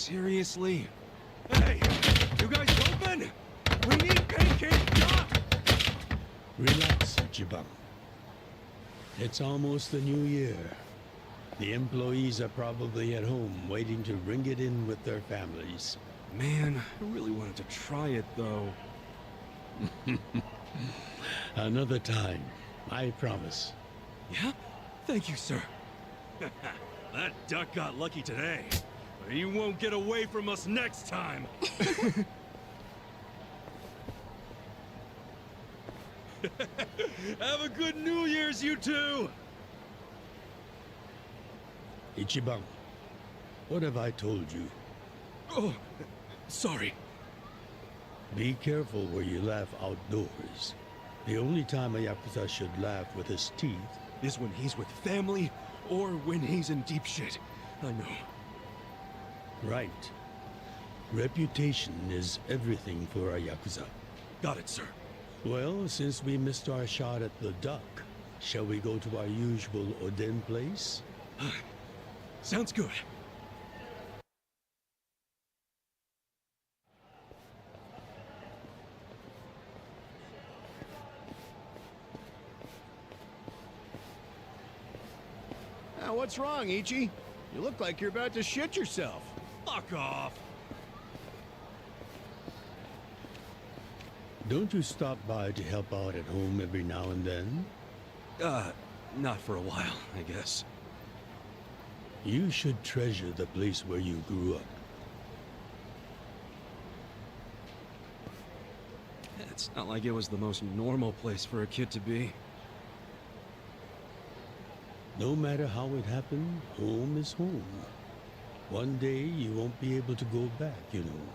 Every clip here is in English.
Seriously? Hey, you guys open? We need pancake duck! Relax, Ichiban. It's almost the new year. The employees are probably at home waiting to ring it in with their families. Man, I really wanted to try it though. Another time, I promise. Yeah? Thank you, sir. That duck got lucky today, but he won't get away from us next time. Have a good New Year's, you two! Ichiban, what have I told you? Oh, sorry. Be careful where you laugh outdoors. The only time a Yakuza should laugh with his teeth Is when he's with family, or when he's in deep shit. I know. right. Reputation is everything for a Yakuza. Got it, sir. Well, since we missed our shot at the duck, shall we go to our usual Oden place? Sounds good. What's wrong, Ichi? You look like you're about to shit yourself. Fuck off! Don't you stop by to help out at home every now and then? Not for a while, I guess. You should treasure the place where you grew up. It's not like it was the most normal place for a kid to be. No matter how it happened, home is home. One day you won't be able to go back, you know.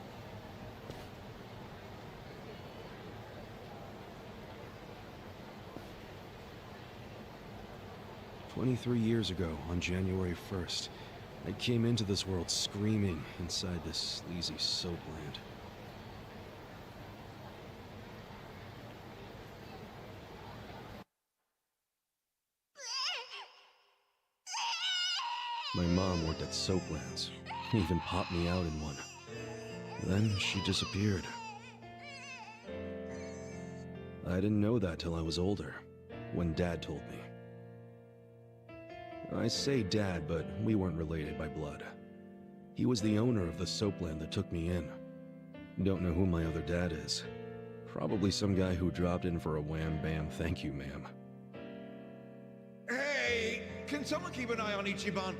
"23 years ago, on January 1st, I came into this world screaming inside this sleazy soapland. My mom worked at Soaplands. Even popped me out in one. Then she disappeared. I didn't know that till I was older, when Dad told me. I say Dad, but we weren't related by blood. He was the owner of the soapland that took me in. Don't know who my other dad is. Probably some guy who dropped in for a wham-bam thank you, ma'am. Hey, can someone keep an eye on Ichiban?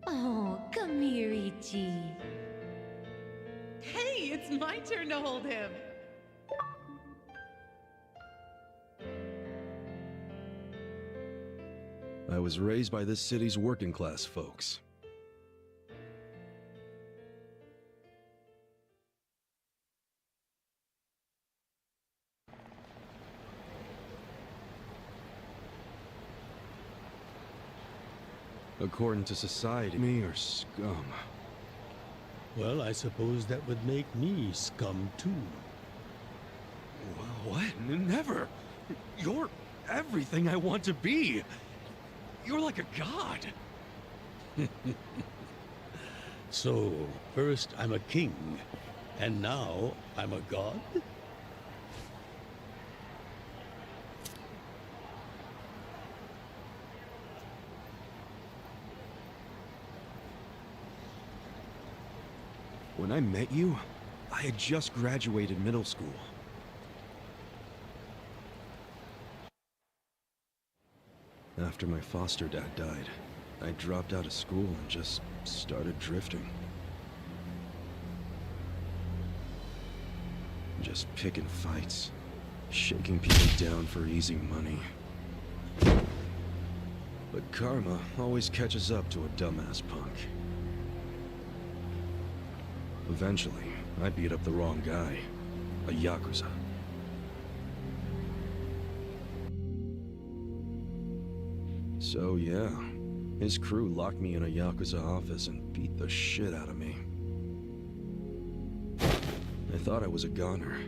Oh, come here, Ichi. Hey, it's my turn to hold him. I was raised by this city's working class folks. According to society, me or scum. Well, I suppose that would make me scum too. What? Never! You're everything I want to be! You're like a god! So, first I'm a king, and now I'm a god? When I met you, I had just graduated middle school. After my foster dad died, I dropped out of school and just started drifting. Just picking fights, shaking people down for easy money. But karma always catches up to a dumbass punk. Eventually, I beat up the wrong guy, a Yakuza. So yeah, his crew locked me in a Yakuza office and beat the shit out of me. I thought I was a goner,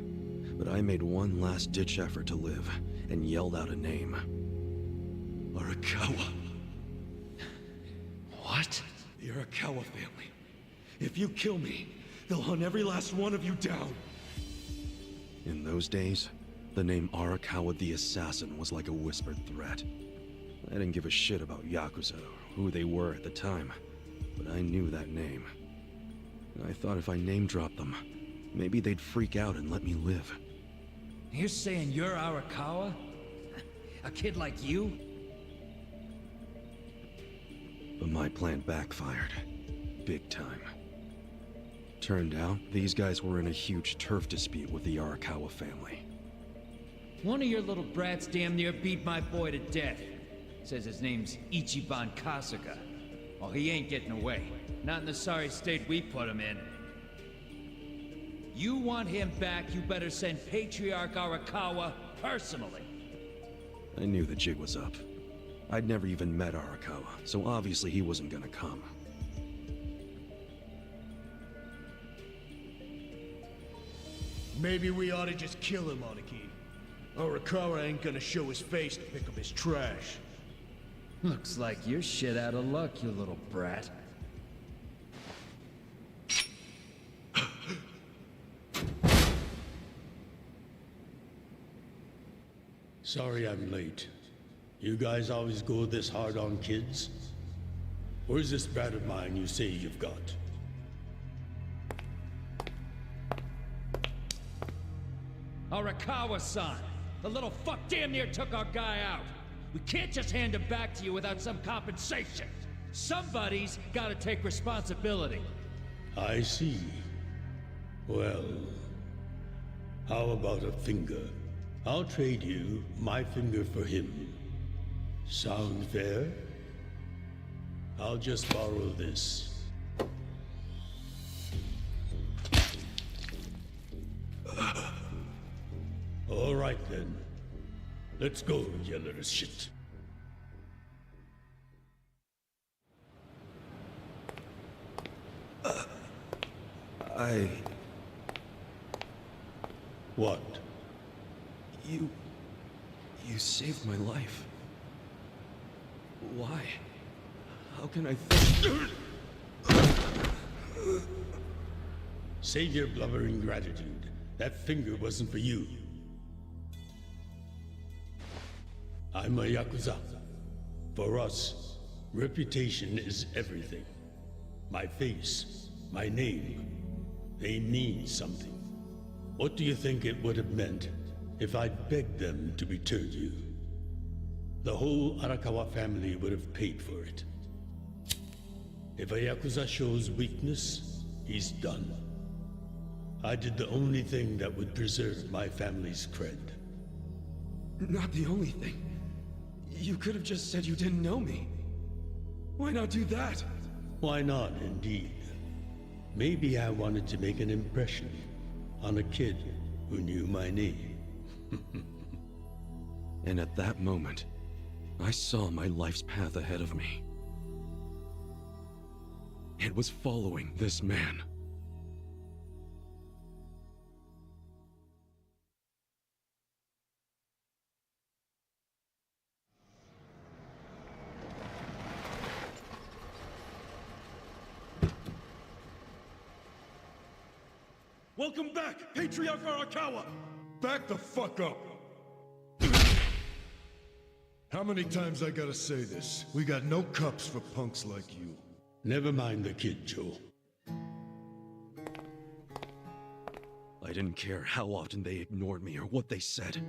but I made one last-ditch effort to live and yelled out a name. Arakawa. What? The Arakawa family. If you kill me, they'll hunt every last one of you down. In those days, the name Arakawa the Assassin was like a whispered threat. I didn't give a shit about Yakuza or who they were at the time, but I knew that name. I thought if I name-dropped them, maybe they'd freak out and let me live. You're saying you're Arakawa? A kid like you? But my plan backfired. Big time. Turned out, these guys were in a huge turf dispute with the Arakawa family. One of your little brats damn near beat my boy to death. Says his name's Ichiban Kasuga. Well, he ain't getting away. Not in the sorry state we put him in. You want him back, you better send Patriarch Arakawa personally. I knew the jig was up. I'd never even met Arakawa, so obviously he wasn't gonna come. Maybe we ought to just kill him, Aniki. Arakawa ain't gonna show his face to pick up his trash. Looks like you're shit out of luck, you little brat. Sorry I'm late. You guys always go this hard on kids? Where's this brat of mine you say you've got? Arakawa-san! The little fuck damn near took our guy out! We can't just hand him back to you without some compensation! Somebody's gotta take responsibility! I see. Well, how about a finger? I'll trade you my finger for him. Sound fair? I'll just borrow this. All right then. Let's go, you little shit. What? You saved my life. Why? How can I thank... Save your blubbering gratitude. That finger wasn't for you. I'm a Yakuza. For us, reputation is everything. My face, my name, they mean something. What do you think it would have meant if I'd begged them to return you? The whole Arakawa family would have paid for it. If a Yakuza shows weakness, he's done. I did the only thing that would preserve my family's cred. Not the only thing. You could have just said you didn't know me. Why not do that? Why not, indeed? Maybe I wanted to make an impression on a kid who knew my name. And at that moment, I saw my life's path ahead of me. It was following this man. Welcome back, Patriarch Arakawa! Back the fuck up! How many times I gotta say this? We got no cups for punks like you. Never mind the kid, Joe. I didn't care how often they ignored me or what they said.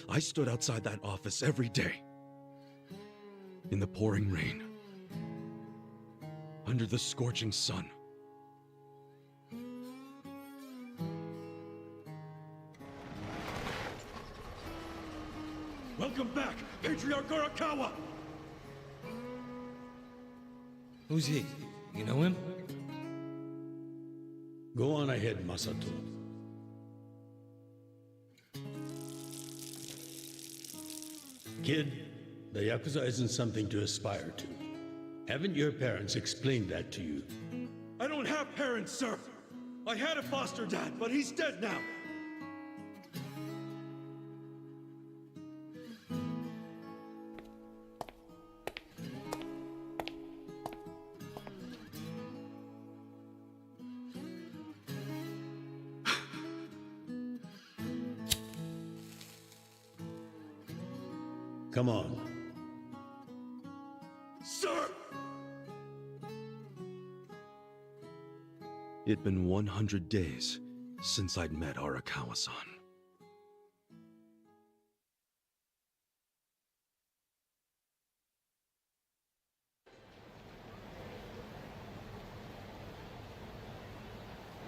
I stood outside that office every day. In the pouring rain. Under the scorching sun. Welcome back, Patriarch Arakawa! Who's he? You know him? Go on ahead, Masato. Kid, the Yakuza isn't something to aspire to. Haven't your parents explained that to you? I don't have parents, sir! I had a foster dad, but he's dead now! Come on. Sir! It'd been 100 days since I'd met Arakawa-san.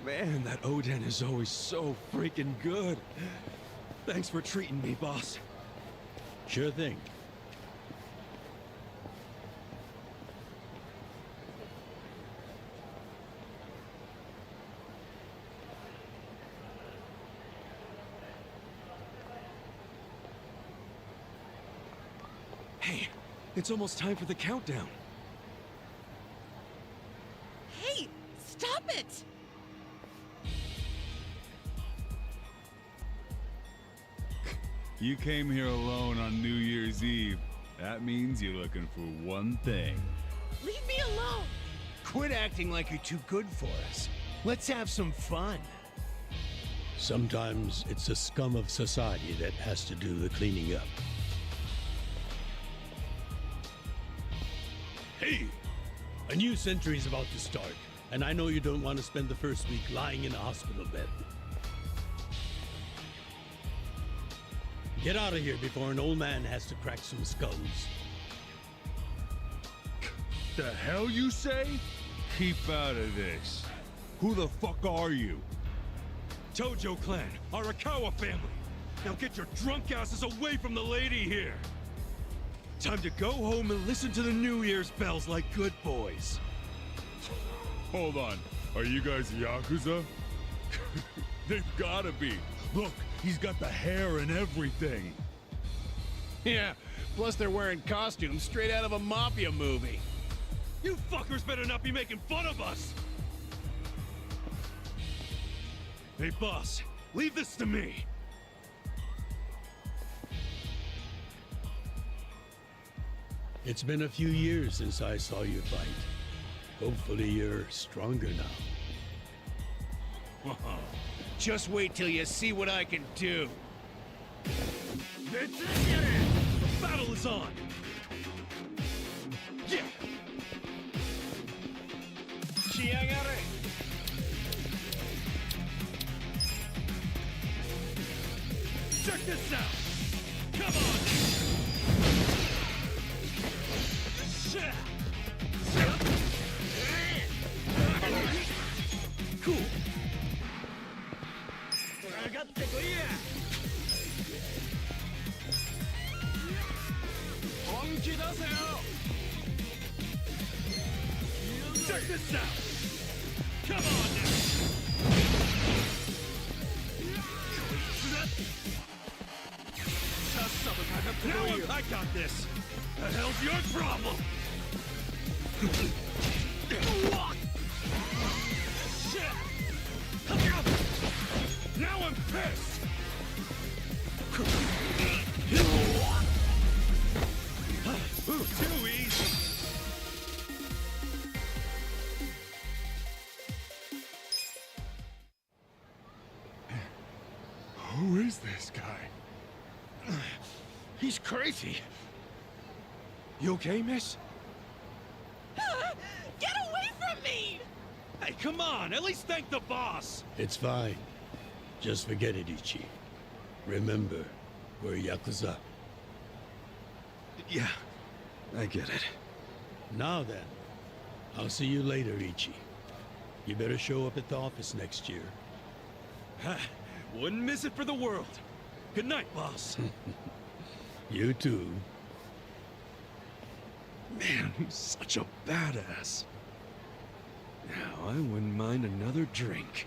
Man, that Oden is always so freaking good. Thanks for treating me, boss. Sure thing. Hey, it's almost time for the countdown. Hey, stop it! You came here alone on New Year's Eve. That means you're looking for one thing. Leave me alone! Quit acting like you're too good for us. Let's have some fun. Sometimes it's the scum of society that has to do the cleaning up. Hey! A new century's about to start, and I know you don't want to spend the first week lying in a hospital bed. Get out of here before an old man has to crack some skulls. The hell you say? Keep out of this. Who the fuck are you? Tojo clan, Arakawa family. Now get your drunk asses away from the lady here. Time to go home and listen to the New Year's bells like good boys. Hold on. Are you guys Yakuza? They've gotta be. Look, he's got the hair and everything. Yeah, plus they're wearing costumes straight out of a mafia movie. You fuckers better not be making fun of us! Hey boss, leave this to me! It's been a few years since I saw you fight. Hopefully you're stronger now. Just wait till you see what I can do. The battle is on! Yeah! Check this out! Come on! Cool! Check this out! Come on now! Now I got this! The hell's your problem? Now I'm pissed! Too easy! Who is this guy? He's crazy. You okay, miss? Get away from me! Hey, come on! At least thank the boss! It's fine. Just forget it, Ichi. Remember, we're Yakuza. Yeah, I get it. Now then, I'll see you later, Ichi. You better show up at the office next year. Wouldn't miss it for the world. Good night, boss. You too. Man, he's such a badass. Now, I wouldn't mind another drink.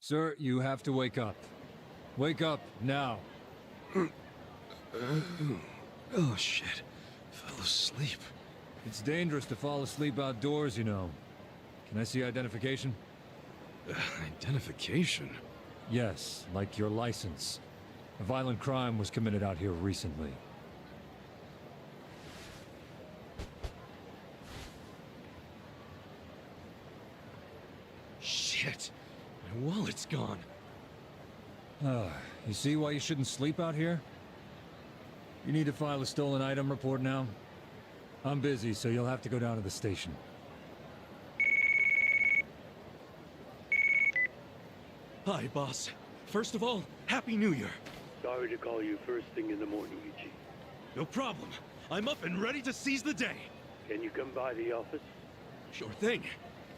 Sir, you have to wake up. Wake up, now. Oh, shit. Fell asleep. It's dangerous to fall asleep outdoors, you know. Can I see identification? Identification? Yes, like your license. A violent crime was committed out here recently. Shit. My wallet's gone. You see why you shouldn't sleep out here? You need to file a stolen item report now? I'm busy, so you'll have to go down to the station. Hi, boss. First of all, Happy New Year. Sorry to call you first thing in the morning, Ichi. No problem. I'm up and ready to seize the day. Can you come by the office? Sure thing.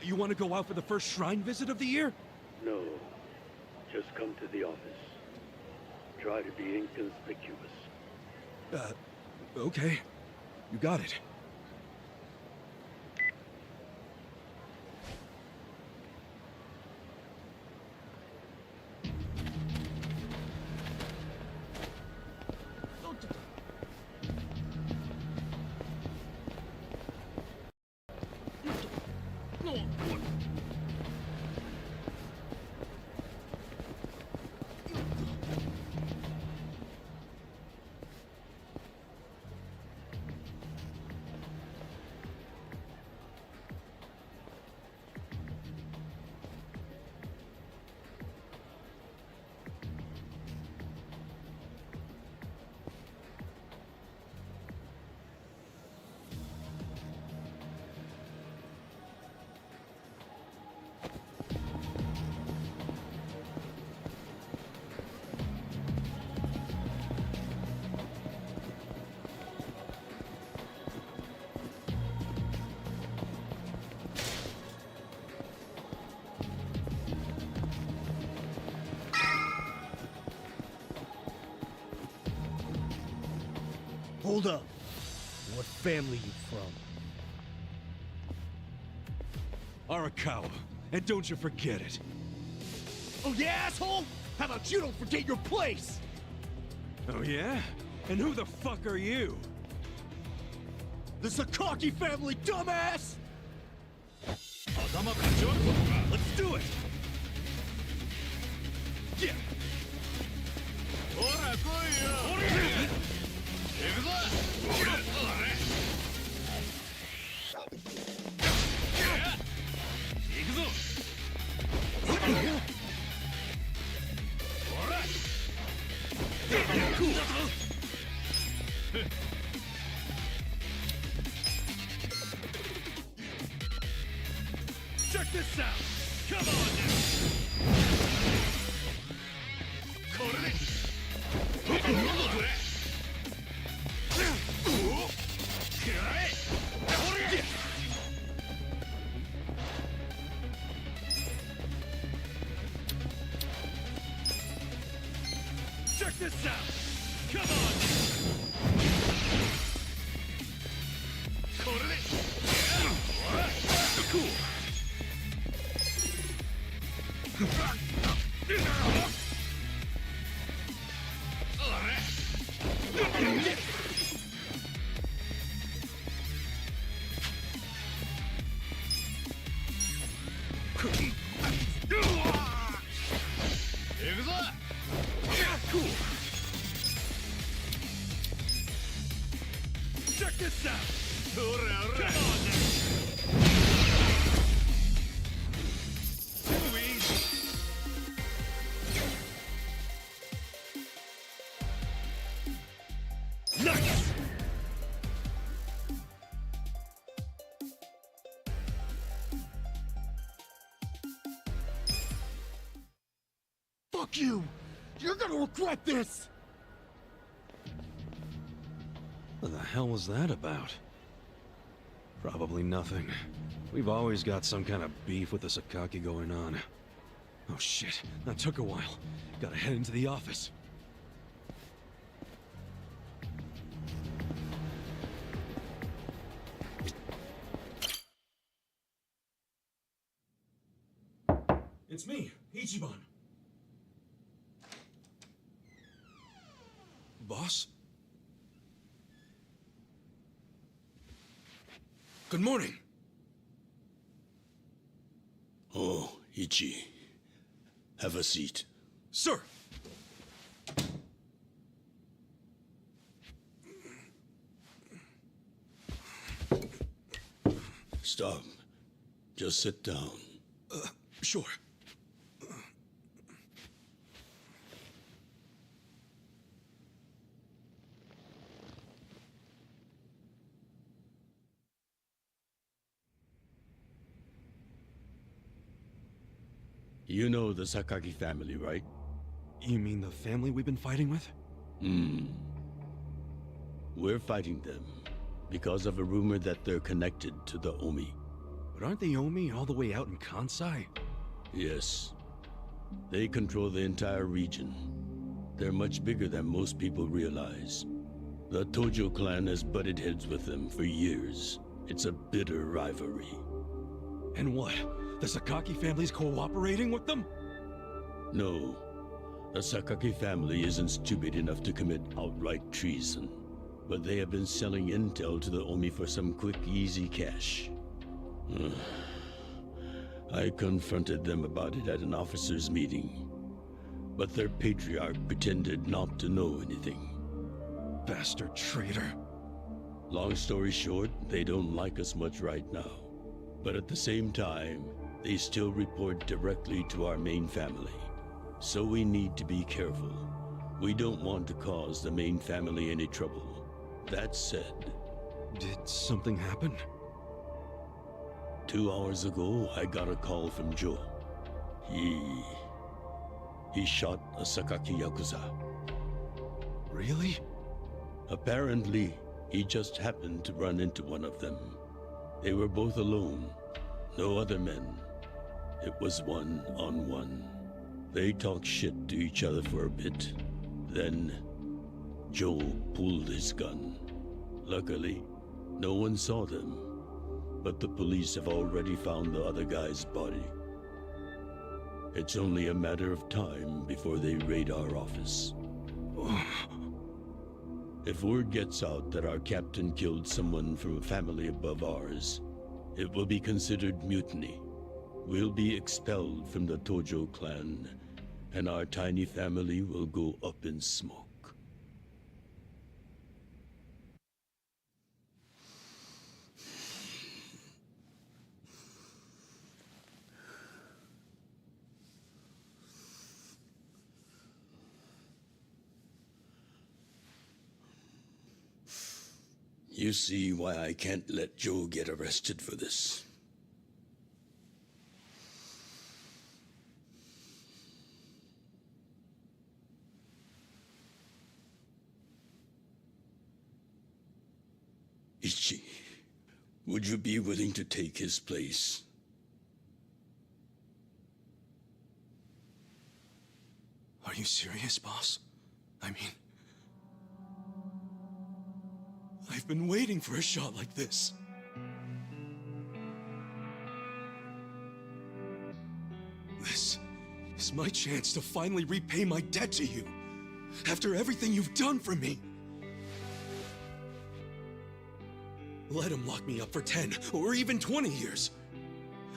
You want to go out for the first shrine visit of the year? No. Just come to the office. Try to be inconspicuous. Okay. You got it. Hold up. What family you from? Arakawa. And don't you forget it. Oh yeah, asshole? How about you don't forget your place? Oh yeah? And who the fuck are you? The Sakaki family, dumbass! Let's do it! Yeah! Check this out! Come on Check this out! Come on! Cool! Cool! Check this out! Come on now! Too easy! Nice! Fuck you! You're gonna regret this! What the hell was that about? Probably nothing. We've always got some kind of beef with the Sakaki going on. Oh shit, that took a while. Gotta head into the office. It's me, Ichiban. boss? Good morning. Oh, Ichi. Have a seat. Sir! Stop. Just sit down. Sure. You know the Sakaki family, right? You mean the family we've been fighting with? We're fighting them because of a rumor that they're connected to the Omi. But aren't the Omi all the way out in Kansai? Yes. They control the entire region. They're much bigger than most people realize. The Tojo clan has butted heads with them for years. It's a bitter rivalry. And what? The Sakaki family's cooperating with them? No. The Sakaki family isn't stupid enough to commit outright treason. But they have been selling intel to the Omi for some quick, easy cash. I confronted them about it at an officers' meeting. But their patriarch pretended not to know anything. Bastard traitor. Long story short, they don't like us much right now. But at the same time, they still report directly to our main family. So we need to be careful. We don't want to cause the main family any trouble. That said... Did something happen? 2 hours ago, I got a call from Joe. He shot a Sakaki Yakuza. Really? Apparently, he just happened to run into one of them. They were both alone. No other men. It was one-on-one. They talked shit to each other for a bit. Then, Joe pulled his gun. Luckily, no one saw them. But the police have already found the other guy's body. It's only a matter of time before they raid our office. If word gets out that our captain killed someone from a family above ours, it will be considered mutiny. We'll be expelled from the Tojo clan, and our tiny family will go up in smoke. You see why I can't let Joe get arrested for this. Ichi, would you be willing to take his place? Are you serious, boss? I mean... I've been waiting for a shot like this. This is my chance to finally repay my debt to you. After everything you've done for me. Let him lock me up for 10 or even 20 years.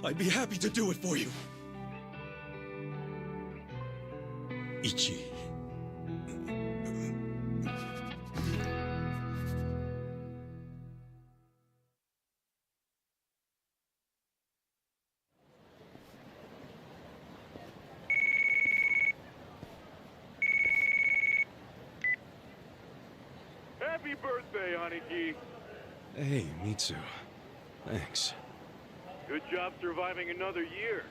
I'd be happy to do it for you. Ichi. Happy birthday, Aniki. Hey, Mitsu. Thanks. Good job surviving another year.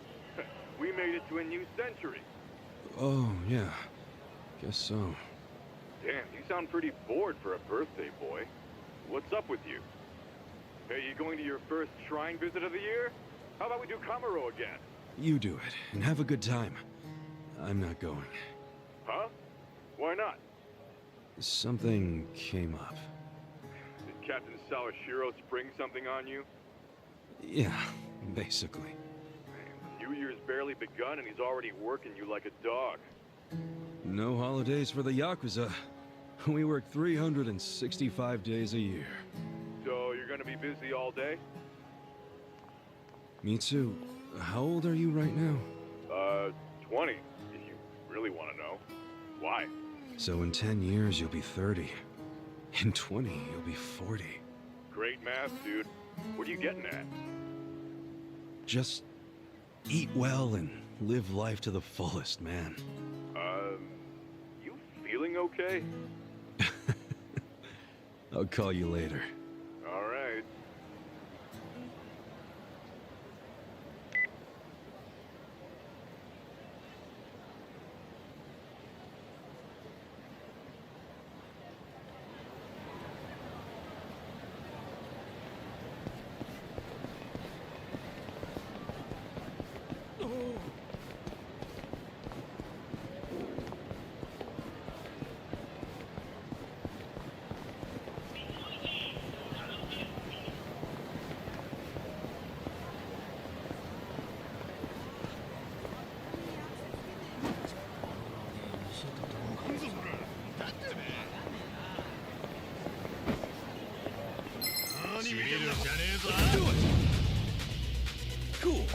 We made it to a new century. Oh, yeah. Guess so. Damn, you sound pretty bored for a birthday boy. What's up with you? Hey, you going to your first shrine visit of the year? How about we do Kamaro again? You do it, and have a good time. I'm not going. Huh? Why not? Something came up. Did Captain Sawashiro spring something on you? Yeah, basically. New Year's barely begun and he's already working you like a dog. No holidays for the Yakuza. We work 365 days a year. So you're gonna be busy all day? Me too. How old are you right now? 20, if you really want to know. Why? So in 10 years, you'll be 30. In 20, you'll be 40. Great math, dude. What are you getting at? Just eat well and live life to the fullest, man. You feeling okay? I'll call you later. All right. Let's do it! Cool.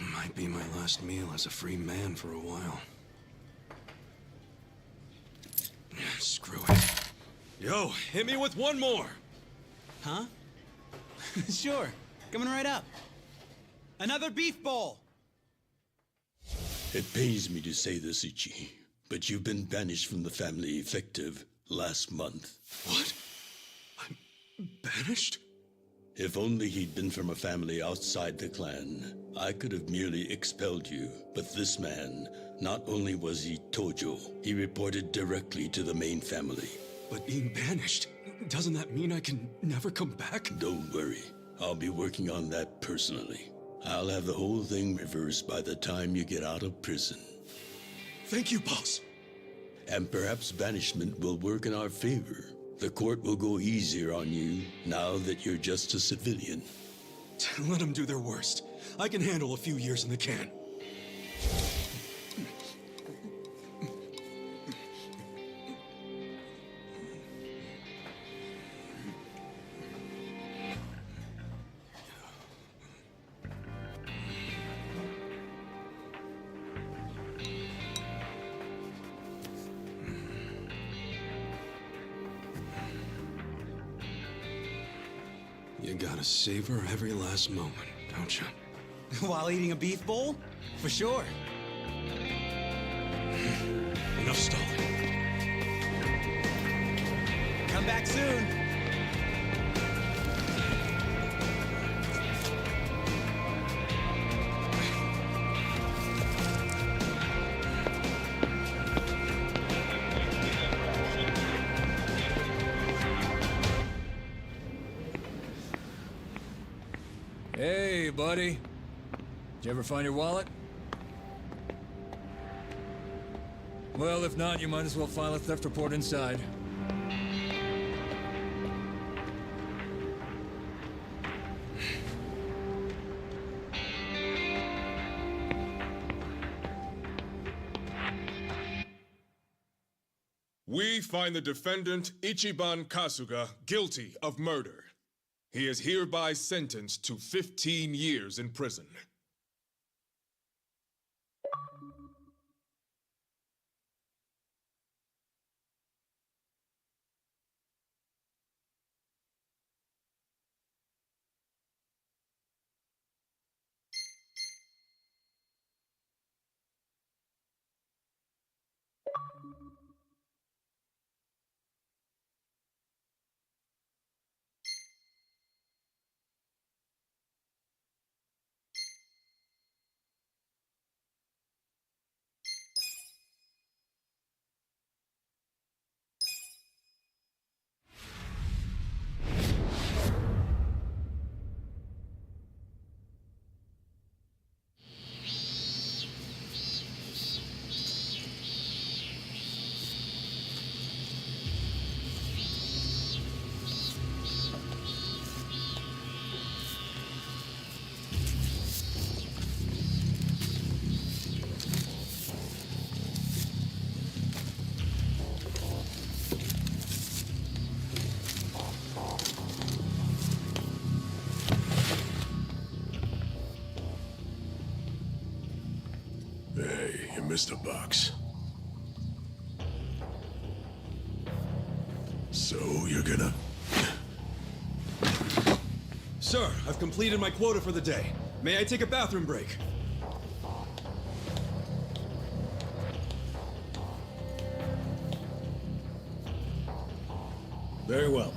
Might be my last meal as a free man for a while. Screw it. Yo, hit me with one more! Huh? Sure. Coming right up. Another beef bowl! It pains me to say this, Ichi, but you've been banished from the family effective last month. What? I'm banished? If only he'd been from a family outside the clan, I could have merely expelled you. But this man, not only was he Tojo, he reported directly to the main family. But being banished, doesn't that mean I can never come back? Don't worry, I'll be working on that personally. I'll have the whole thing reversed by the time you get out of prison. Thank you, boss. And perhaps banishment will work in our favor. The court will go easier on you now that you're just a civilian. Let them do their worst. I can handle a few years in the can. You gotta savor every last moment, don't you? While eating a beef bowl? For sure. Enough stalling. Come back soon. Hey, buddy. Did you ever find your wallet? Well, if not, you might as well file a theft report inside. We find the defendant, Ichiban Kasuga, guilty of murder. He is hereby sentenced to 15 years in prison. Hey, you missed a box. So, you're gonna... Sir, I've completed my quota for the day. May I take a bathroom break? Very well.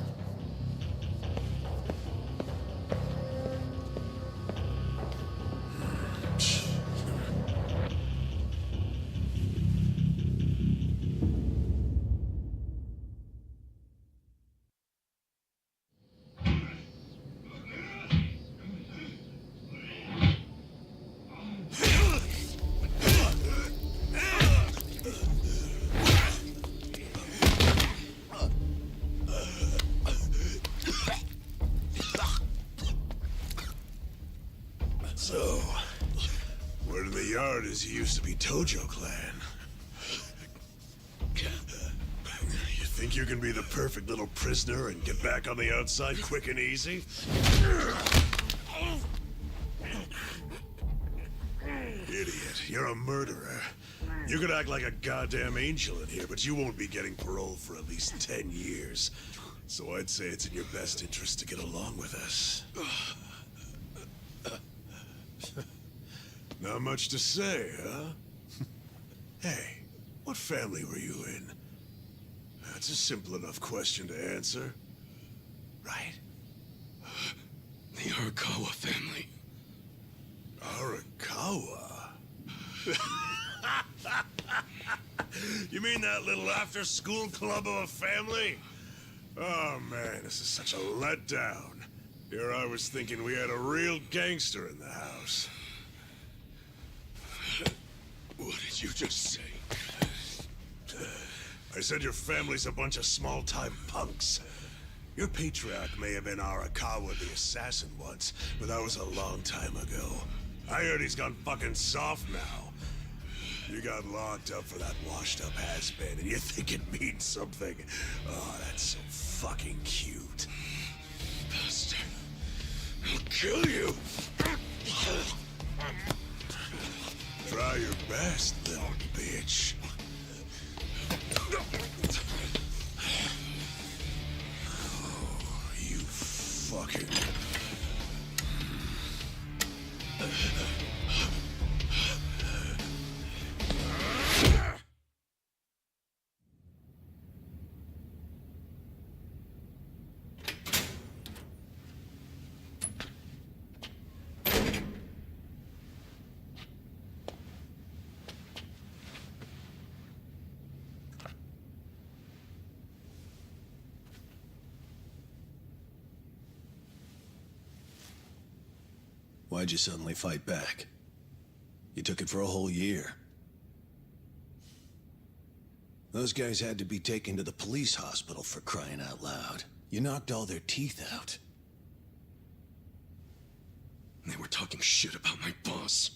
So, word in the yard is you used to be Tojo Clan. You think you can be the perfect little prisoner and get back on the outside quick and easy? Idiot, you're a murderer. You could act like a goddamn angel in here, but you won't be getting parole for at least 10 years. So I'd say it's in your best interest to get along with us. Not much to say, huh? Hey, what family were you in? That's a simple enough question to answer. Right? The Arakawa family. Arakawa? You mean that little after-school club of a family? Oh, man, this is such a letdown. Here I was thinking we had a real gangster in the house. What did you just say? I said your family's a bunch of small-time punks. Your patriarch may have been Arakawa the assassin once, but that was a long time ago. I heard he's gone fucking soft now. You got locked up for that washed-up has-been, and you think it means something. Oh, that's so fucking cute. Bastard. I'll kill you. Try your best, little bitch. Oh, you fucking... Why'd you suddenly fight back? You took it for a whole year. Those guys had to be taken to the police hospital for crying out loud. You knocked all their teeth out. They were talking shit about my boss.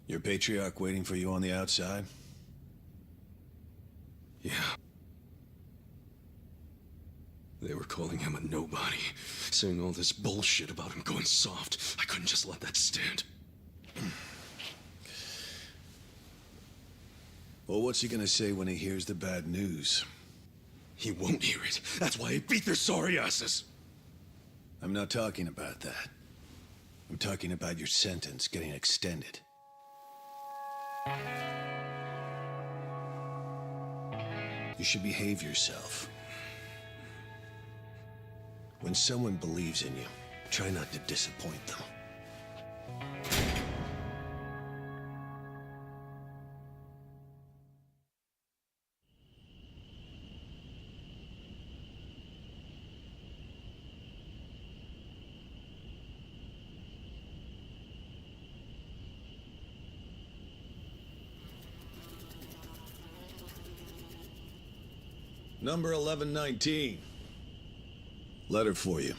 Your patriarch waiting for you on the outside? Yeah. They were calling him a nobody, saying all this bullshit about him going soft. I couldn't just let that stand. Well, what's he gonna say when he hears the bad news? He won't hear it. That's why I beat their sorry asses. I'm not talking about that. I'm talking about your sentence getting extended. You should behave yourself. When someone believes in you, try not to disappoint them. Number 1119. Letter for you.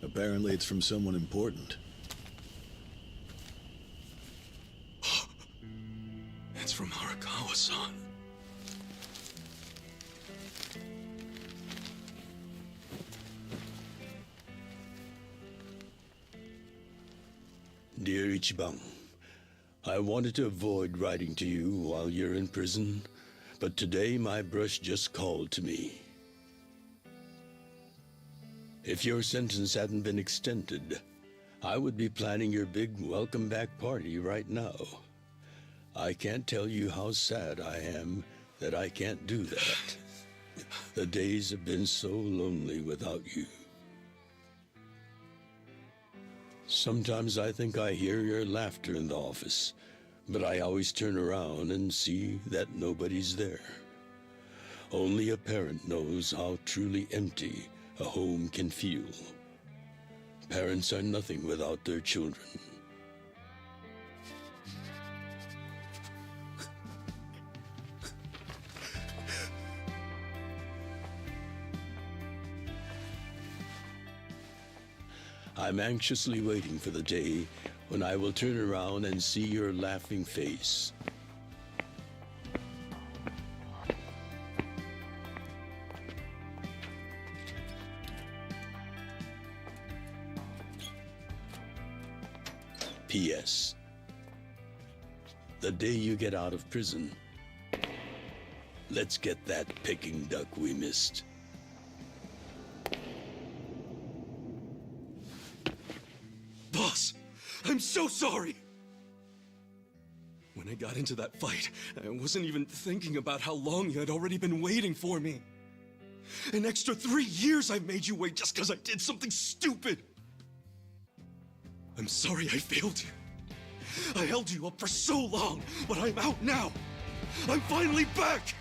Apparently it's from someone important. It's from Arakawa-san. Dear Ichiban, I wanted to avoid writing to you while you're in prison, but today my brush just called to me. If your sentence hadn't been extended, I would be planning your big welcome back party right now. I can't tell you how sad I am that I can't do that. The days have been so lonely without you. Sometimes I think I hear your laughter in the office, but I always turn around and see that nobody's there. Only a parent knows how truly empty a home can feel. Parents are nothing without their children. I'm anxiously waiting for the day when I will turn around and see your laughing face. P.S. The day you get out of prison, let's get that Peking duck we missed. Boss, I'm so sorry! When I got into that fight, I wasn't even thinking about how long you had already been waiting for me. An extra 3 years I made you wait just because I did something stupid. I'm sorry I failed you. I held you up for so long, but I'm out now. I'm finally back!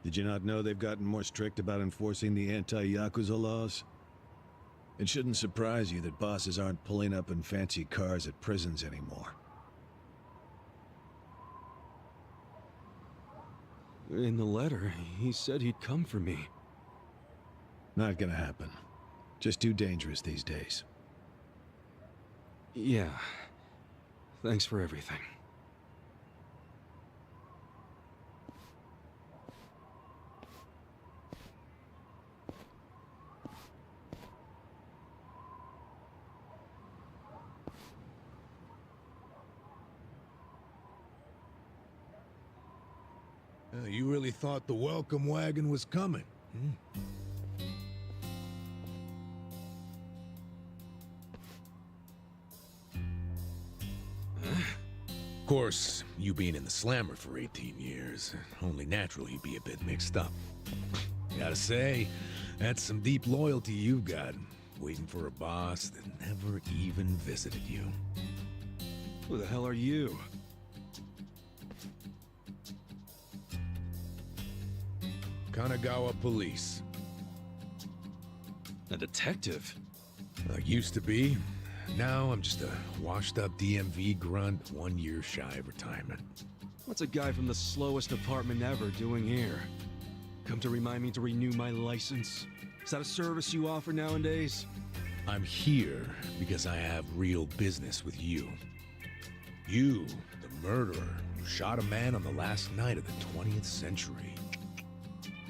Did you not know they've gotten more strict about enforcing the anti-Yakuza laws? It shouldn't surprise you that bosses aren't pulling up in fancy cars at prisons anymore. In the letter, he said he'd come for me. Not gonna happen. Just too dangerous these days. Yeah. Thanks for everything. You really thought the welcome wagon was coming? Of course, you being in the slammer for 18 years, only natural you'd be a bit mixed up. Gotta say, that's some deep loyalty you've got, waiting for a boss that never even visited you. Who the hell are you? Kanagawa Police. A detective? Used to be. Now I'm just a washed-up DMV grunt 1 year shy of retirement. What's a guy from the slowest department ever doing here? Come to remind me to renew my license? Is that a service you offer nowadays? I'm here because I have real business with you. You, the murderer, who shot a man on the last night of the 20th century.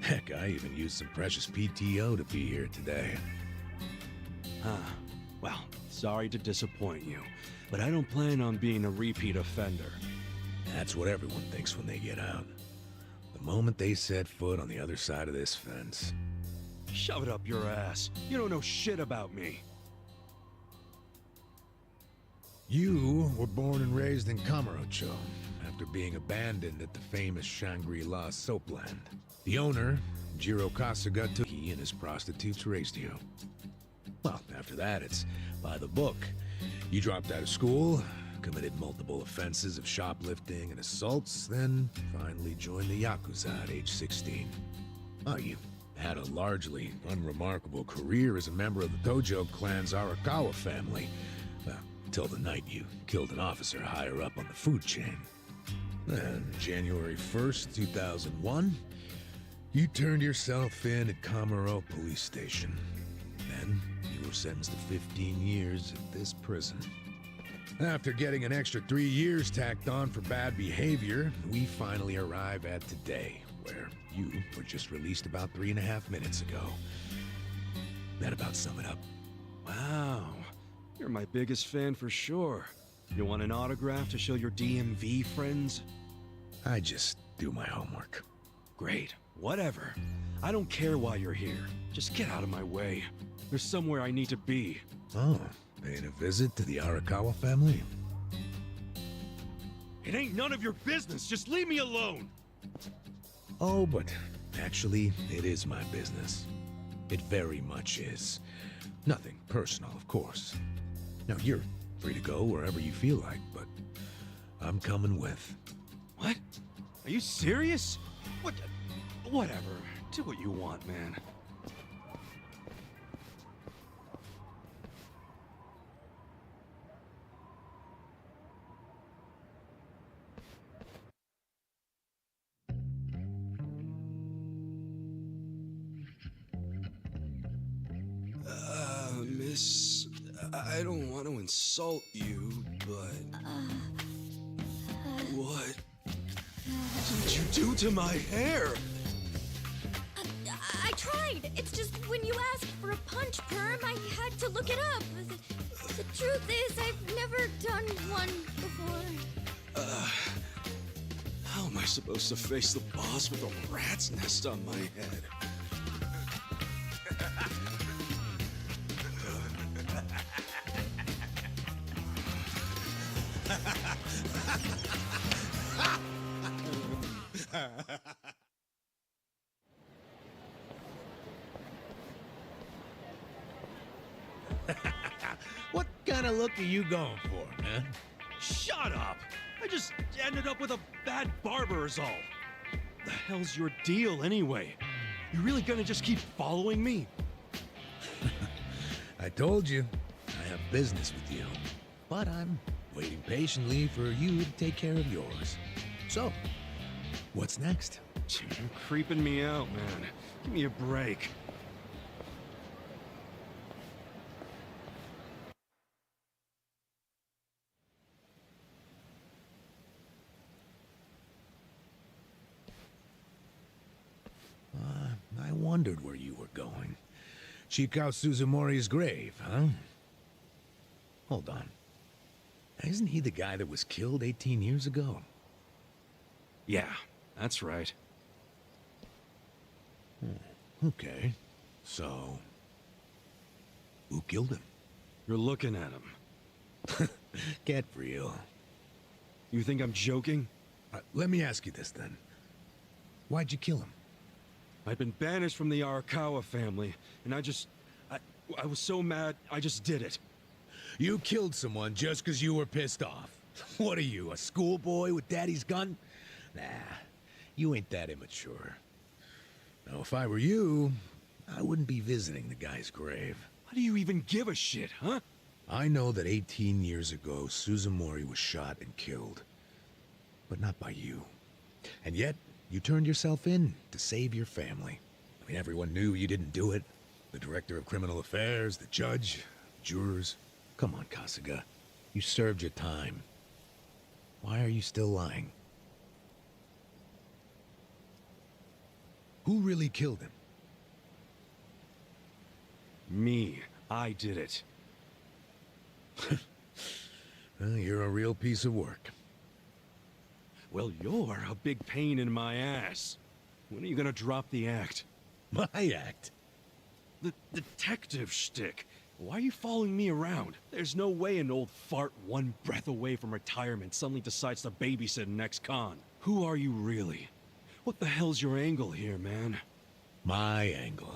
Heck, I even used some precious PTO to be here today. Huh. Well, sorry to disappoint you, but I don't plan on being a repeat offender. That's what everyone thinks when they get out. The moment they set foot on the other side of this fence. Shove it up your ass. You don't know shit about me. You were born and raised in Kamurocho, after being abandoned at the famous Shangri-La soapland. The owner, Jiro Kasuga, took he and his prostitutes raised you. Well, after that, it's by the book. You dropped out of school, committed multiple offenses of shoplifting and assaults, then finally joined the Yakuza at age 16. Oh, you had a largely unremarkable career as a member of the Tojo clan's Arakawa family. Well, until the night you killed an officer higher up on the food chain. Then, January 1st, 2001, you turned yourself in at Kamuro Police Station. Then, you were sentenced to 15 years at this prison. After getting an extra 3 years tacked on for bad behavior, we finally arrive at today, where you were just released about 3.5 minutes ago. That about sum it up. Wow. You're my biggest fan for sure. You want an autograph to show your DMV friends? I just do my homework. Great. Whatever. I don't care why you're here. Just get out of my way. There's somewhere I need to be. Oh, paying a visit to the Arakawa family? It ain't none of your business. Just leave me alone. Oh, but actually, it is my business. It very much is. Nothing personal, of course. Now, you're free to go wherever you feel like, but I'm coming with. What? Are you serious? What? Whatever. Do what you want, man. Miss, I don't want to insult you, but... What did you do to my hair? I tried. It's just when you asked for a punch perm, I had to look it up. The truth is, I've never done one before. How am I supposed to face the boss with a rat's nest on my head? What kind of look are you going for, man? Shut up! I just ended up with a bad barber is all. The hell's your deal anyway? You really gonna just keep following me? I told you, I have business with you. But I'm waiting patiently for you to take care of yours. So, what's next? You're creeping me out, man. Give me a break. I wondered where you were going. Chikao Suzumori's grave, huh? Hold on. Isn't he the guy that was killed 18 years ago? Yeah, that's right. Okay. So, who killed him? You're looking at him. Get real. You think I'm joking? Let me ask you this then. Why'd you kill him? I'd been banished from the Arakawa family, and I was so mad, I just did it. You killed someone just because you were pissed off. What are you, a schoolboy with daddy's gun? Nah, you ain't that immature. Now, if I were you, I wouldn't be visiting the guy's grave. Why do you even give a shit, huh? I know that 18 years ago, Suzumori was shot and killed. But not by you. And yet, you turned yourself in to save your family. I mean, everyone knew you didn't do it. The director of criminal affairs, the judge, jurors. Come on, Kasuga. You served your time. Why are you still lying? Who really killed him? Me. I did it. Well, you're a real piece of work. Well, you're a big pain in my ass. When are you gonna drop the act? My act? The detective shtick. Why are you following me around? There's no way an old fart one breath away from retirement suddenly decides to babysit an ex-con. Who are you really? What the hell's your angle here, man? My angle.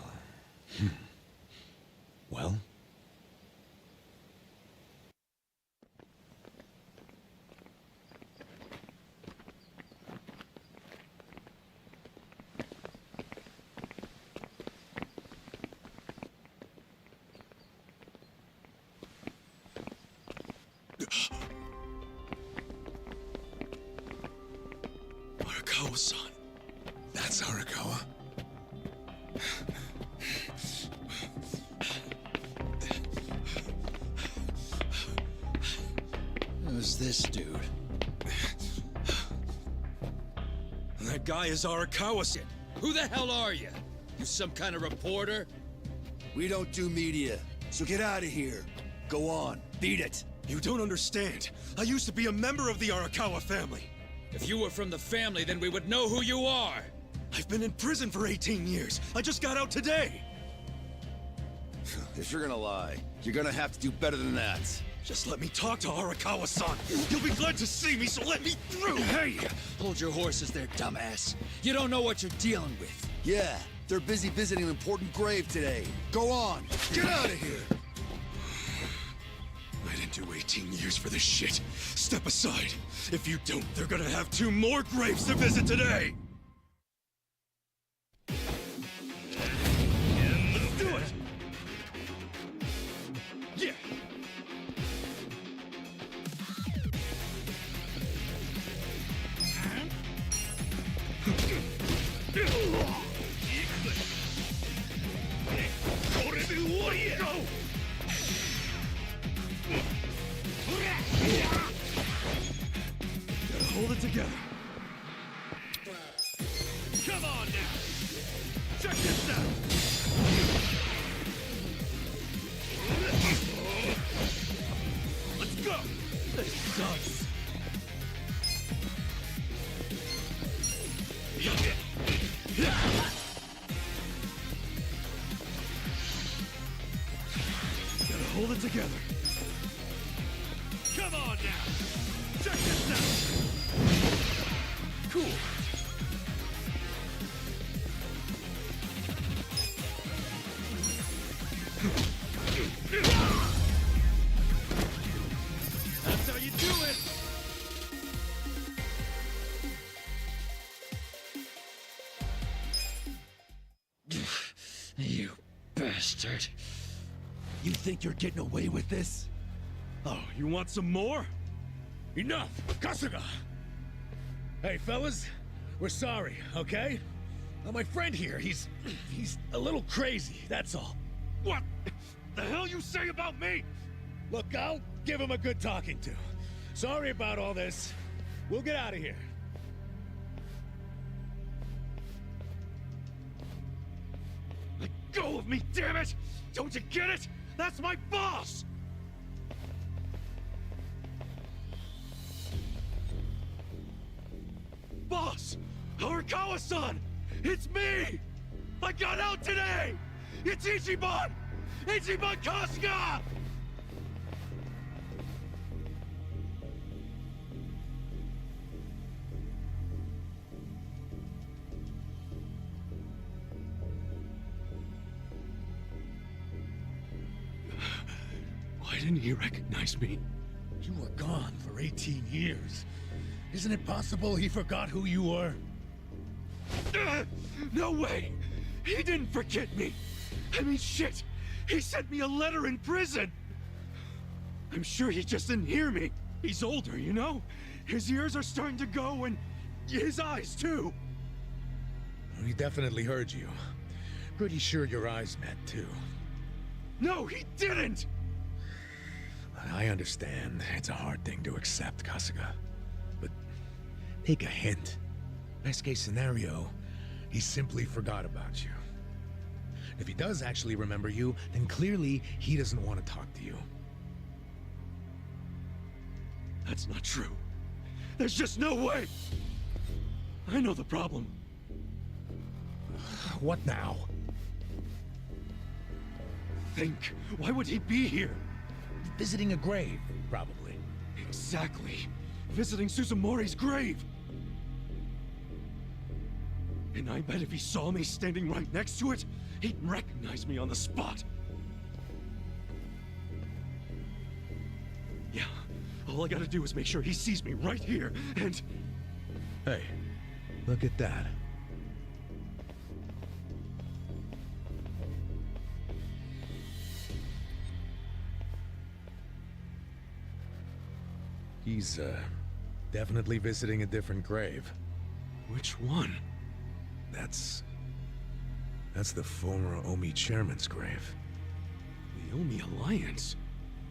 Well? Arakawa-san. That's Arakawa. Who's this dude? That guy is Arakawa-san. Who the hell are you? You some kind of reporter? We don't do media, so get out of here. Go on, beat it. You don't understand. I used to be a member of the Arakawa family. If you were from the family, then we would know who you are. I've been in prison for 18 years. I just got out today. If you're gonna lie, you're gonna have to do better than that. Just let me talk to Arakawa-san. You'll be glad to see me, so let me through. Hey! Hold your horses there, dumbass. You don't know what you're dealing with. Yeah, they're busy visiting an important grave today. Go on, get out of here! I didn't do 18 years for this shit. Step aside. If you don't, they're gonna have 2 more graves to visit today. Let's do it. Yeah. Go! Gotta hold it together. Come on now! Check this out! Let's go! This sucks! Gotta hold it together. Come on now! Check this out! Cool. That's how you do it! You bastard. You think you're getting away with this? Oh, you want some more? Enough! Kasuga! Hey, fellas, we're sorry, okay? My friend here, he's a little crazy, that's all. What the hell you say about me? Look, I'll give him a good talking to. Sorry about all this. We'll get out of here. Let go of me, damn it! Don't you get it? That's my boss! Boss! Arakawa-san! It's me! I got out today! It's Ichiban! Ichiban Kasuga! Why didn't he recognize me? You were gone for 18 years. Isn't it possible he forgot who you were? No way! He didn't forget me! I mean, shit! He sent me a letter in prison! I'm sure he just didn't hear me. He's older, you know? His ears are starting to go, and his eyes, too. He definitely heard you. Pretty sure your eyes met, too. No, he didn't! I understand. It's a hard thing to accept, Kasuga. But take a hint. Best case scenario, he simply forgot about you. If he does actually remember you, then clearly he doesn't want to talk to you. That's not true. There's just no way! I know the problem. What now? Think. Why would he be here? Visiting a grave, probably. Exactly. Visiting Suzumori's grave. And I bet if he saw me standing right next to it, he'd recognize me on the spot. Yeah, all I gotta do is make sure he sees me right here, and... Hey, look at that. He's, definitely visiting a different grave. Which one? That's the former Omi chairman's grave. The Omi Alliance?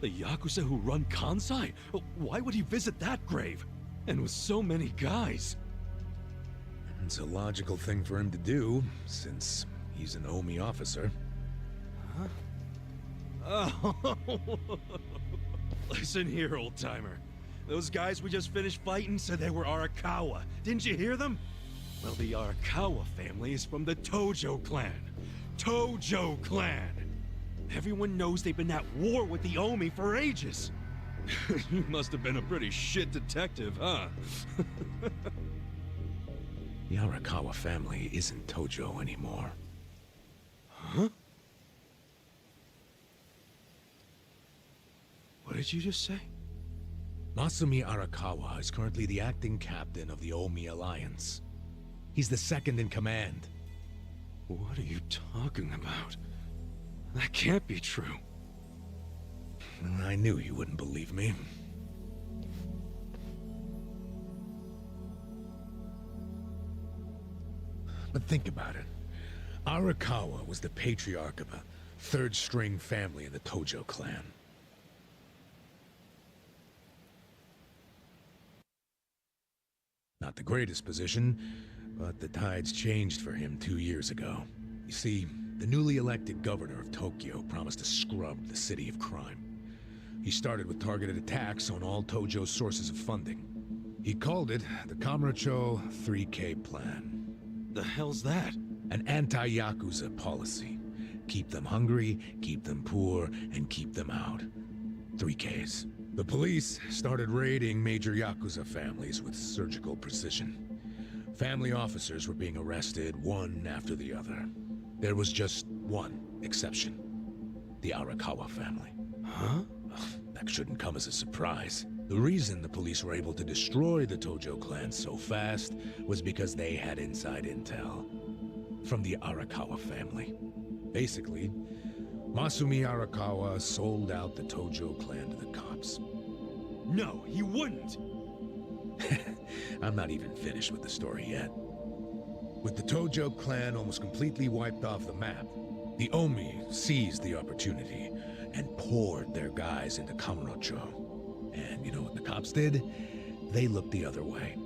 The Yakuza who run Kansai? Why would he visit that grave? And with so many guys? It's a logical thing for him to do, since he's an Omi officer. Huh? Oh. Listen here, old-timer. Those guys we just finished fighting said they were Arakawa. Didn't you hear them? Well, the Arakawa family is from the Tojo clan. Tojo clan! Everyone knows they've been at war with the Omi for ages. You must have been a pretty shit detective, huh? The Arakawa family isn't Tojo anymore. Huh? What did you just say? Masumi Arakawa is currently the acting captain of the Omi Alliance. He's the second in command. What are you talking about? That can't be true. I knew you wouldn't believe me. But think about it. Arakawa was the patriarch of a third-string family in the Tojo clan. Not the greatest position, but the tides changed for him 2 years ago. You see, the newly elected governor of Tokyo promised to scrub the city of crime. He started with targeted attacks on all Tojo's sources of funding. He called it the Kamurocho 3K Plan. The hell's that? An anti-Yakuza policy. Keep them hungry, keep them poor, and keep them out. 3Ks. The police started raiding major Yakuza families with surgical precision. Family officers were being arrested one after the other. There was just one exception. The Arakawa family. Huh? That shouldn't come as a surprise. The reason the police were able to destroy the Tojo clan so fast was because they had inside intel from the Arakawa family. Basically, Masumi Arakawa sold out the Tojo clan to the cops. No, he wouldn't! I'm not even finished with the story yet. With the Tojo clan almost completely wiped off the map, the Omi seized the opportunity and poured their guys into Kamurocho. And you know what the cops did? They looked the other way.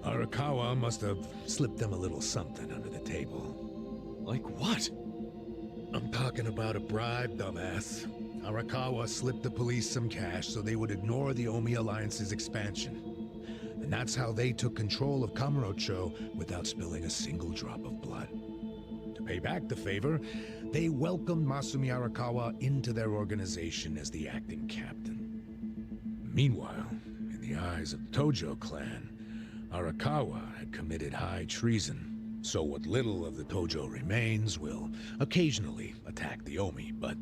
Arakawa must have slipped them a little something under the table. Like what? I'm talking about a bribe, dumbass. Arakawa slipped the police some cash so they would ignore the Omi Alliance's expansion. And that's how they took control of Kamurocho without spilling a single drop of blood. To pay back the favor, they welcomed Masumi Arakawa into their organization as the acting captain. Meanwhile, in the eyes of the Tojo clan, Arakawa had committed high treason. So what little of the Tojo remains will occasionally attack the Omi, but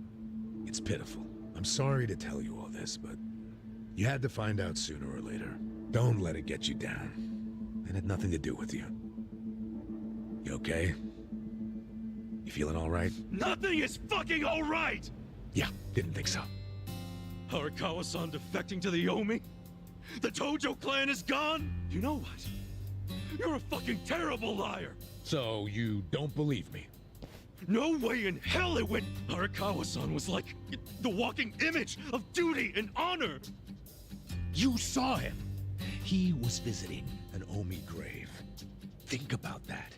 it's pitiful. I'm sorry to tell you all this, but You had to find out sooner or later. Don't let it get you down. It had nothing to do with you. You okay? You feeling all right? Nothing is fucking all right! Yeah, didn't think so. Arakawa-san defecting to the Omi? The Tojo clan is gone? You know what? You're a fucking terrible liar! So, you don't believe me? No way in hell it went! Arakawa-san was like the walking image of duty and honor! You saw him! He was visiting an Omi grave. Think about that.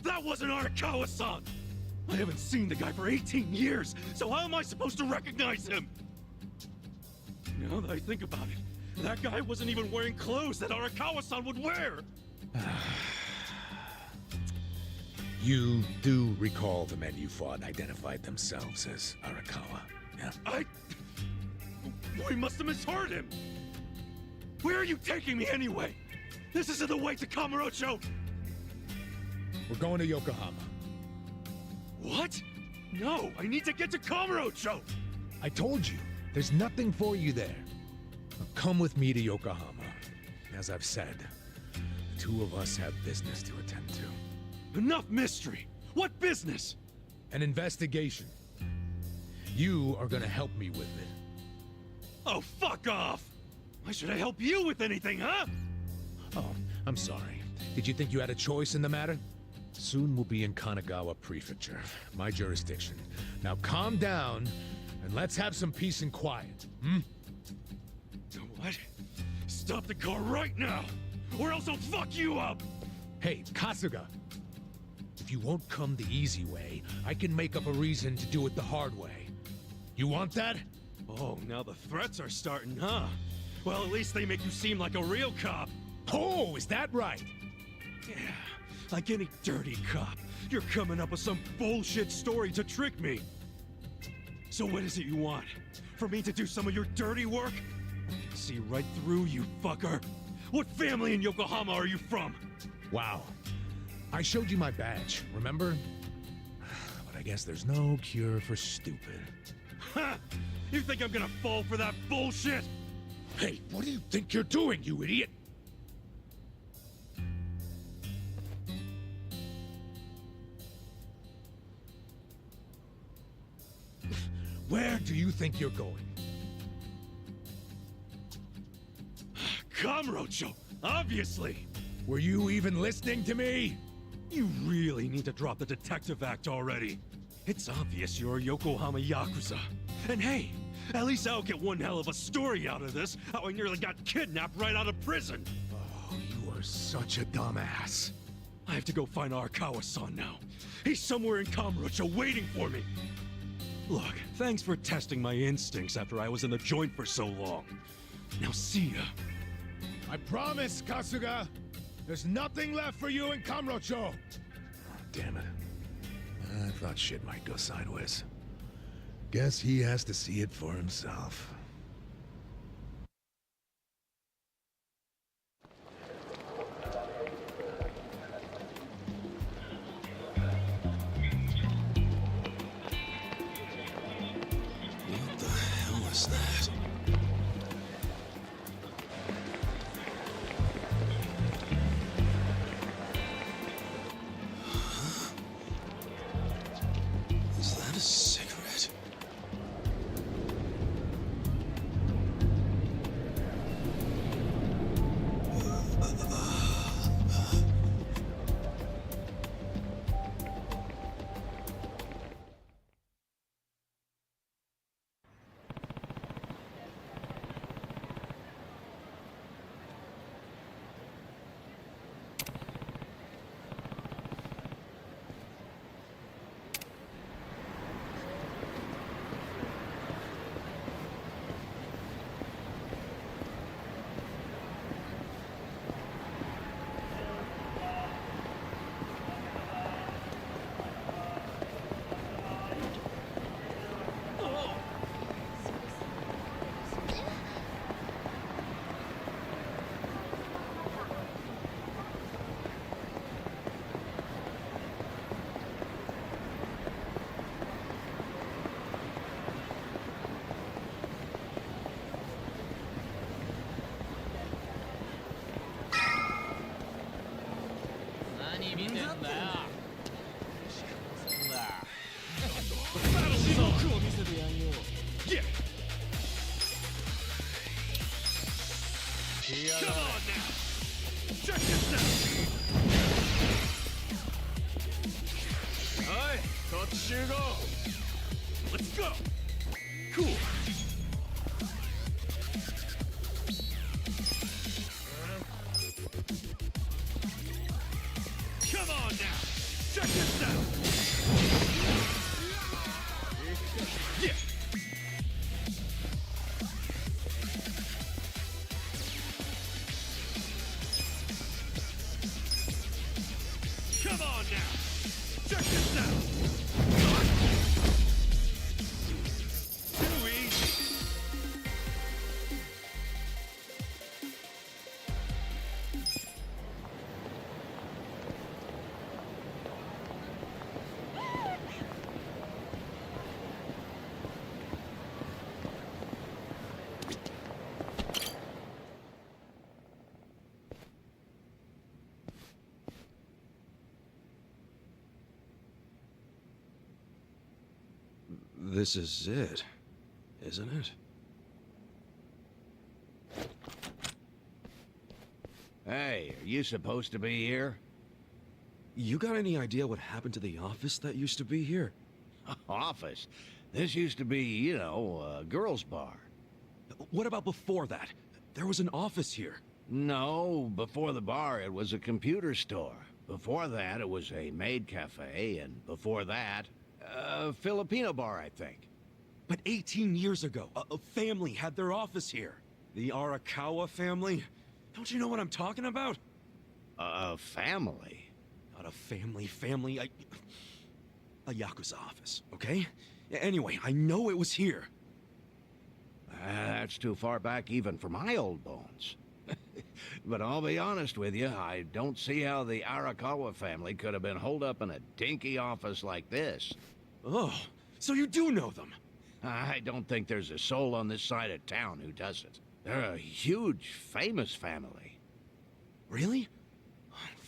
That wasn't Arakawa-san! I haven't seen the guy for 18 years, so how am I supposed to recognize him? Now that I think about it, that guy wasn't even wearing clothes that Arakawa-san would wear! You do recall the men you fought identified themselves as Arakawa, yeah? We must have misheard him! Where are you taking me anyway? This isn't the way to Kamurocho! We're going to Yokohama. What? No, I need to get to Kamurocho! I told you, there's nothing for you there. Now come with me to Yokohama. As I've said, the two of us have business to attend to. Enough mystery! What business? An investigation. You are gonna help me with it. Oh, fuck off! Why should I help you with anything, huh? Oh, I'm sorry. Did you think you had a choice in the matter? Soon we'll be in Kanagawa Prefecture, my jurisdiction. Now calm down, and let's have some peace and quiet, hmm? What? Stop the car right now, or else I'll fuck you up! Hey, Kasuga! If you won't come the easy way, I can make up a reason to do it the hard way. You want that? Oh, now the threats are starting, huh? Well, at least they make you seem like a real cop. Oh, is that right? Yeah, like any dirty cop. You're coming up with some bullshit story to trick me. So what is it you want? For me to do some of your dirty work? I can see right through you, fucker. What family in Yokohama are you from? Wow. I showed you my badge, remember? But I guess there's no cure for stupid. Ha! You think I'm gonna fall for that bullshit? Hey, what do you think you're doing, you idiot? Where do you think you're going? Kamurocho, obviously! Were you even listening to me? You really need to drop the detective act already. It's obvious you're a Yokohama Yakuza. And hey, at least I'll get one hell of a story out of this, how I nearly got kidnapped right out of prison. Oh, you are such a dumbass. I have to go find Arakawa-san now. He's somewhere in Kamurocho waiting for me. Look, thanks for testing my instincts after I was in the joint for so long. Now see ya. I promise, Kasuga! There's nothing left for you in Kamurocho! Oh, damn it. I thought shit might go sideways. Guess he has to see it for himself. What the hell is that? Is that a cigarette? Yeah. Come on now! Check this out! Alright, let's go! Cool. Come on now! Check this out! Yeah! Come on now! Check this out! Too easy! This is it, isn't it? Hey, are you supposed to be here? You got any idea what happened to the office that used to be here? Office? This used to be, you know, a girls' bar. What about before that? There was an office here. No, before the bar it was a computer store. Before that it was a maid cafe, and before that, a Filipino bar, I think. But 18 years ago, a family had their office here. The Arakawa family? Don't you know what I'm talking about? A family? Not a family, a Yakuza office, okay? Anyway, I know it was here. That's too far back even for my old bones. But I'll be honest with you, I don't see how the Arakawa family could have been holed up in a dinky office like this. Oh, so you do know them? I don't think there's a soul on this side of town who doesn't. They're a huge, famous family. Really?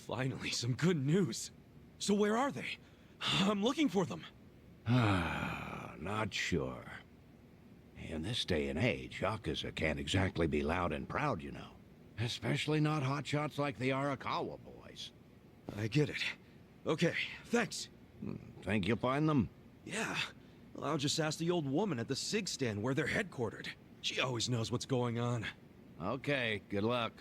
Finally, some good news. So where are they? I'm looking for them. Not sure. In this day and age, Yakuza can't exactly be loud and proud, you know. Especially not hotshots like the Arakawa boys. I get it. Okay, thanks. Think you'll find them? Yeah. Well, I'll just ask the old woman at the SIG stand where they're headquartered. She always knows what's going on. Okay, good luck.